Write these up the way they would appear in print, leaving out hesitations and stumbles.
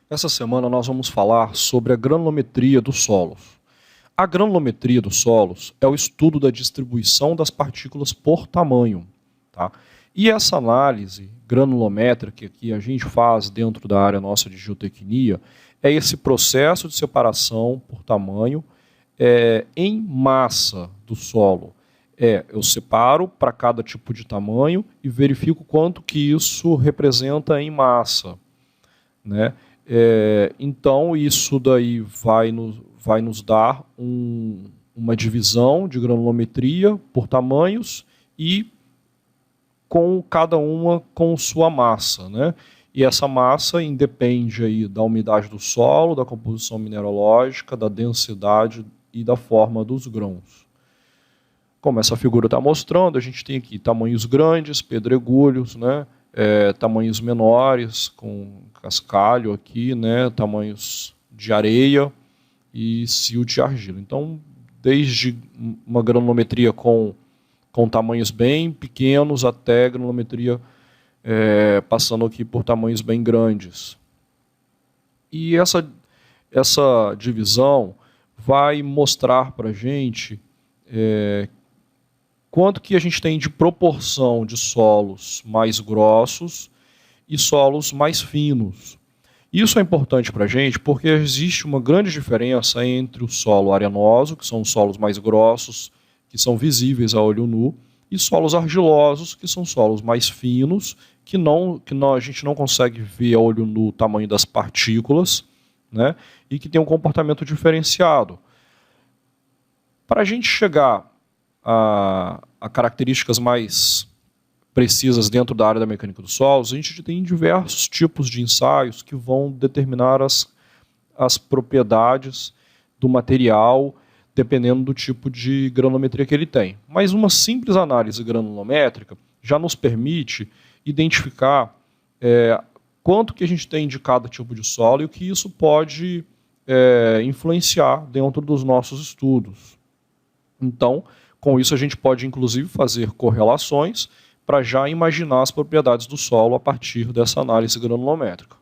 Essa semana nós vamos falar sobre a granulometria dos solos. A granulometria dos solos é o estudo da distribuição das partículas por tamanho. Tá? E essa análise granulométrica que a gente faz dentro da área nossa de geotecnia é esse processo de separação por tamanho em massa do solo. Eu separo para cada tipo de tamanho e verifico quanto que isso representa em massa, né? Então isso daí vai nos dar uma divisão de granulometria por tamanhos e com cada uma com sua massa, né? E essa massa independe aí da umidade do solo, da composição mineralógica, da densidade e da forma dos grãos. Como essa figura está mostrando, a gente tem aqui tamanhos grandes, pedregulhos, né? Tamanhos menores, com cascalho aqui, né? Tamanhos de areia e silt e argila. Então, desde uma granulometria com tamanhos bem pequenos até granulometria passando aqui por tamanhos bem grandes. E essa divisão vai mostrar para a gente quanto que a gente tem de proporção de solos mais grossos e solos mais finos. Isso é importante para a gente porque existe uma grande diferença entre o solo arenoso, que são os solos mais grossos, que são visíveis a olho nu, e solos argilosos, que são solos mais finos, que a gente não consegue ver a olho nu o tamanho das partículas, né, e que tem um comportamento diferenciado. Para a gente chegar a características mais precisas dentro da área da mecânica dos solos, a gente tem diversos tipos de ensaios que vão determinar as propriedades do material, dependendo do tipo de granulometria que ele tem. Mas uma simples análise granulométrica já nos permite identificar quanto que a gente tem de cada tipo de solo e o que isso pode influenciar dentro dos nossos estudos. Então, com isso a gente pode inclusive fazer correlações para já imaginar as propriedades do solo a partir dessa análise granulométrica.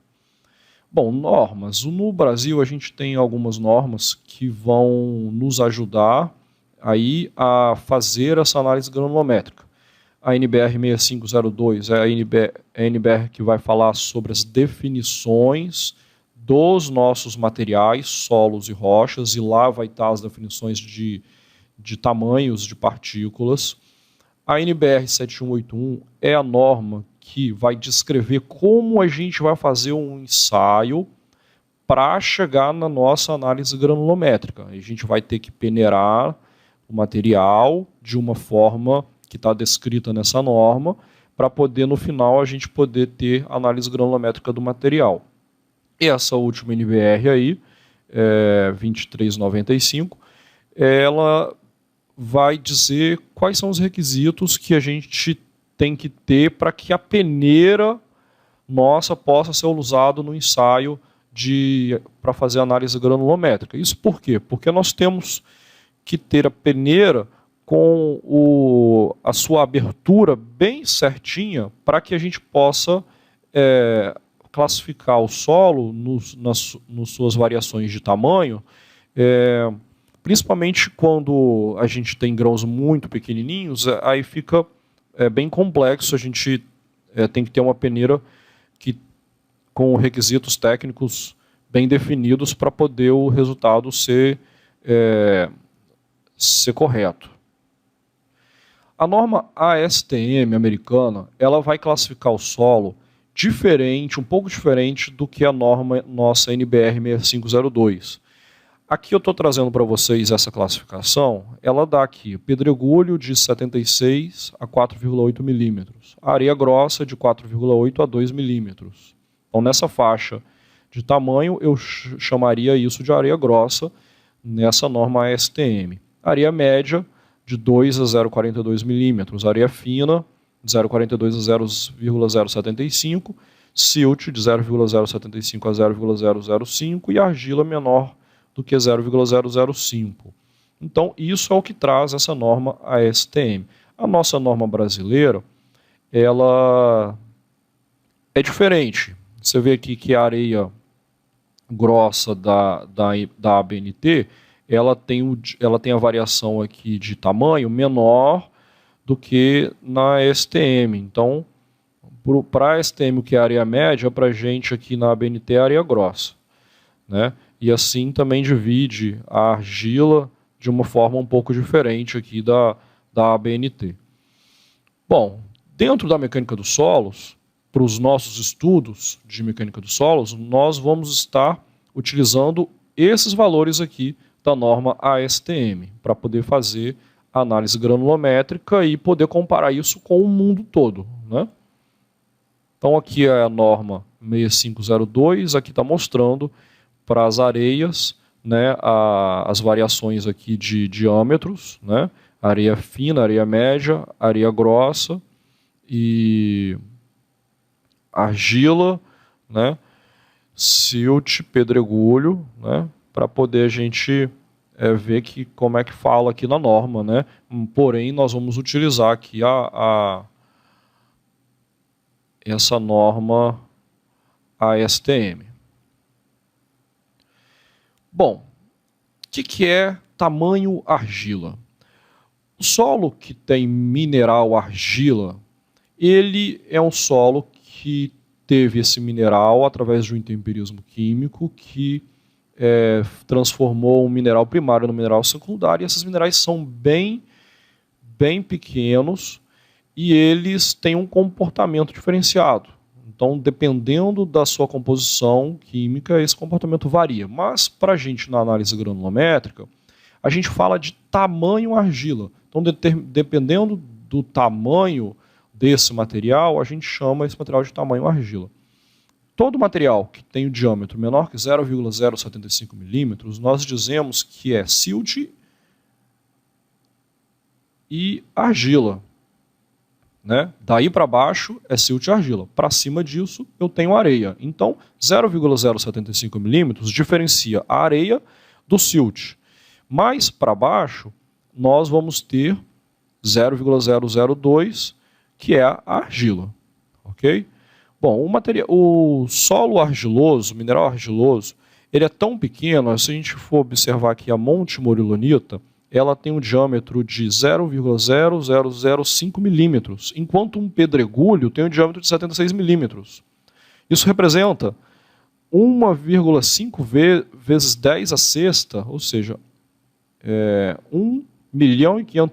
Bom, normas. No Brasil a gente tem algumas normas que vão nos ajudar aí a fazer essa análise granulométrica. A NBR 6502 é a NBR que vai falar sobre as definições dos nossos materiais, solos e rochas, e lá vai estar as definições de tamanhos de partículas. A NBR 7181 é a norma que vai descrever como a gente vai fazer um ensaio para chegar na nossa análise granulométrica. A gente vai ter que peneirar o material de uma forma que está descrita nessa norma, para poder, no final, a gente poder ter análise granulométrica do material. E essa última NBR aí, 2395, ela vai dizer quais são os requisitos que a gente tem que ter para que a peneira nossa possa ser usada no ensaio para fazer análise granulométrica. Isso por quê? Porque nós temos que ter a peneira com a sua abertura bem certinha para que a gente possa classificar o solo nas suas variações de tamanho, principalmente quando a gente tem grãos muito pequenininhos, aí fica bem complexo, a gente tem que ter uma peneira com requisitos técnicos bem definidos para poder o resultado ser correto. A norma ASTM americana, ela vai classificar o solo um pouco diferente do que a norma nossa NBR 6502. Aqui eu estou trazendo para vocês essa classificação, ela dá aqui pedregulho de 76 a 4,8 milímetros, areia grossa de 4,8 a 2 milímetros. Então nessa faixa de tamanho eu chamaria isso de areia grossa nessa norma ASTM. Areia média de 2 a 0,42 milímetros, areia fina de 0,42 a 0,075, silt de 0,075 a 0,005 e argila menor do que 0,005. Então, isso é o que traz essa norma ASTM. A nossa norma brasileira, ela é diferente. Você vê aqui que a areia grossa da ABNT, ela tem a variação aqui de tamanho menor do que na STM. Então, para a STM, o que é areia média, para a gente aqui na ABNT é areia grossa, né? E assim também divide a argila de uma forma um pouco diferente aqui da ABNT. Bom, dentro da mecânica dos solos, para os nossos estudos de mecânica dos solos, nós vamos estar utilizando esses valores aqui da norma ASTM, para poder fazer a análise granulométrica e poder comparar isso com o mundo todo, né? Então aqui é a norma 6502, aqui está mostrando para as areias, né, as variações aqui de diâmetros, né, areia fina, areia média, areia grossa e argila, né, silt, pedregulho, né, para poder a gente ver que, como é que fala aqui na norma, né. Porém, nós vamos utilizar aqui essa norma ASTM. Bom, o que é tamanho argila? O solo que tem mineral argila, ele é um solo que teve esse mineral através de um intemperismo químico que transformou um mineral primário no mineral secundário, e esses minerais são bem pequenos e eles têm um comportamento diferenciado. Então, dependendo da sua composição química, esse comportamento varia. Mas, para a gente, na análise granulométrica, a gente fala de tamanho argila. Então, dependendo do tamanho desse material, a gente chama esse material de tamanho argila. Todo material que tem o diâmetro menor que 0,075 milímetros, nós dizemos que é silt e argila, né? Daí para baixo é silt e argila. Para cima disso eu tenho areia. Então 0,075 milímetros diferencia a areia do silt. Mais para baixo nós vamos ter 0,002, que é a argila. Ok? Bom, o solo argiloso, o mineral argiloso, ele é tão pequeno, se a gente for observar aqui a monte-morilonita, ela tem um diâmetro de 0,0005 milímetros, enquanto um pedregulho tem um diâmetro de 76 milímetros. Isso representa 1,5 vezes 10 a sexta, ou seja, 1.500.000